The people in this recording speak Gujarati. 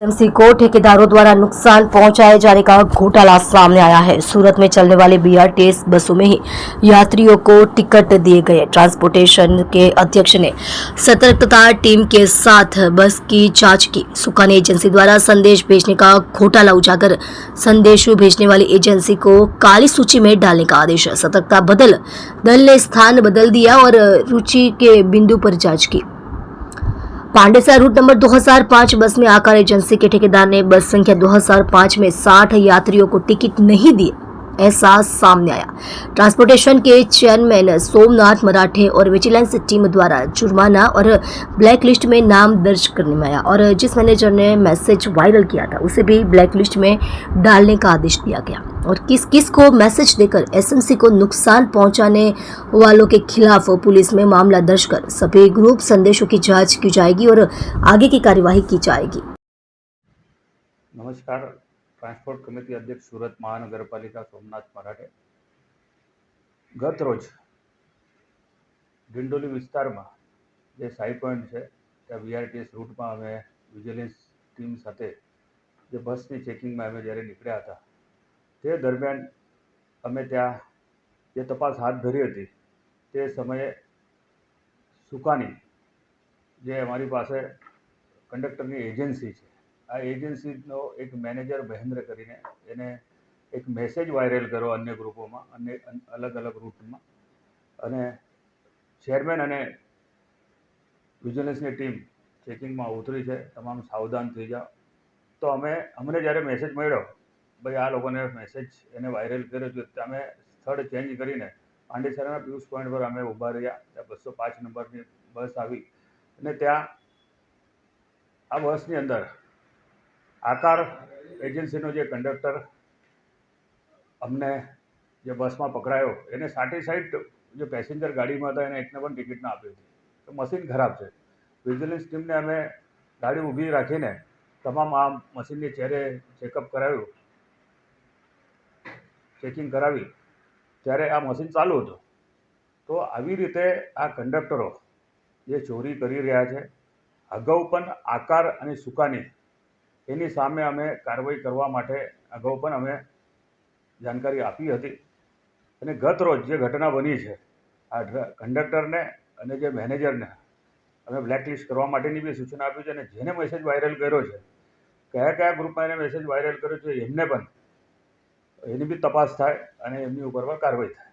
एमसी को ठेकेदारों द्वारा नुकसान पहुंचाए जाने का घोटाला सामने आया है। सूरत में चलने वाली बीआरटीएस बसों में ही यात्रियों को टिकट दिए गए। ट्रांसपोर्टेशन के अध्यक्ष ने सतर्कता टीम के साथ बस की जांच की। सुकानी एजेंसी द्वारा संदेश भेजने का घोटाला उजागर। संदेश भेजने वाली एजेंसी को काली सूची में डालने का आदेश। सतर्कता बदल दल ने स्थान बदल दिया और रुचि के बिंदु पर जांच की। पांडेसरा रूट नंबर 2005 बस में आकार एजेंसी के ठेकेदार ने बस संख्या 2005 में 60 यात्रियों को टिकट नहीं दिए, ऐसा सामने आया। ट्रांसपोर्टेशन के चेयरमैन सोमनाथ मराठे और विजिलेंस टीम द्वारा जुर्माना और ब्लैक लिस्ट में नाम दर्ज करने में आया और जिस मैनेजर ने मैसेज वायरल किया था उसे भी ब्लैक लिस्ट में डालने का आदेश दिया गया और किस किस को मैसेज देकर एसएमसी को नुकसान पहुंचाने वालों के खिलाफ पुलिस में मामला दर्ज कर सभी ग्रुप संदेशों की जांच की जाएगी और आगे की कार्यवाही की जाएगी। नमस्कार, ट्रांसपोर्ट कमिटी अध्यक्ष सूरत महानगरपालिका सोमनाथ मराठे। गत रोज ડિંડોલી વિસ્તારમાં જે સાઈ પોઈન્ટ છે ત્યાં બીઆરટીએસ રૂટમાં અમે વિજિલન્સ ટીમ સાથે જે બસની ચેકિંગમાં અમે જ્યારે નીકળ્યા હતા તે દરમિયાન અમે ત્યાં જે તપાસ હાથ ધરી હતી તે સમયે સુકાની જે અમારી પાસે કંડક્ટરની એજન્સી છે આ એજન્સીનો એક મેનેજર મહેન્દ્ર કરીને એને એક મેસેજ વાયરલ કર્યો અન્ય ગ્રુપોમાં અને અલગ અલગ રૂટમાં અને ચેરમેન અને વિજિલન્સની ટીમ ચેકિંગમાં ઉતરી છે, તમામ સાવધાન થઈ જાઓ। તો અમને જ્યારે મેસેજ મળ્યો ભાઈ આ લોકોને મેસેજ એને વાયરલ કર્યો છે તો અમે સ્થળ ચેન્જ કરીને પાંડેસરાના પિયુષ પોઈન્ટ પર અમે ઊભા રહ્યા। ત્યાં 205 નંબરની બસ આવી અને ત્યાં આ બસની અંદર આકાર એજન્સીનો જે કંડક્ટર અમને જે બસમાં પકડાયો એને સાઇડ જે પેસેન્જર ગાડીમાં હતા એને એકને પણ ટિકિટ ના આપી હતી તો મશીન ખરાબ છે। વિજિલન્સ ટીમને અમે ગાડી ઊભી રાખીને તમામ આ મશીનની ચેરે ચેકઅપ કરાવ્યું, ચેકિંગ કરાવી ત્યારે આ મશીન ચાલુ હતું। તો આવી રીતે આ કંડક્ટરો જે ચોરી કરી રહ્યા છે અગાઉ પણ આકાર અને સુકાની એની સામે અમે કાર્યવાહી કરવા માટે અગાઉ પણ અમે જાણકારી આપી હતી અને ગત રોજ જે ઘટના બની છે આ કંડક્ટરને અને જે મેનેજરને અમે બ્લેકલિસ્ટ કરવા માટેની બી સૂચના આપી છે અને જેને મેસેજ વાયરલ કર્યો છે કયા કયા ગ્રુપમાં એને મેસેજ વાયરલ કર્યો છે એમને પણ એની બી તપાસ થાય અને એમની ઉપર કાર્યવાહી થાય।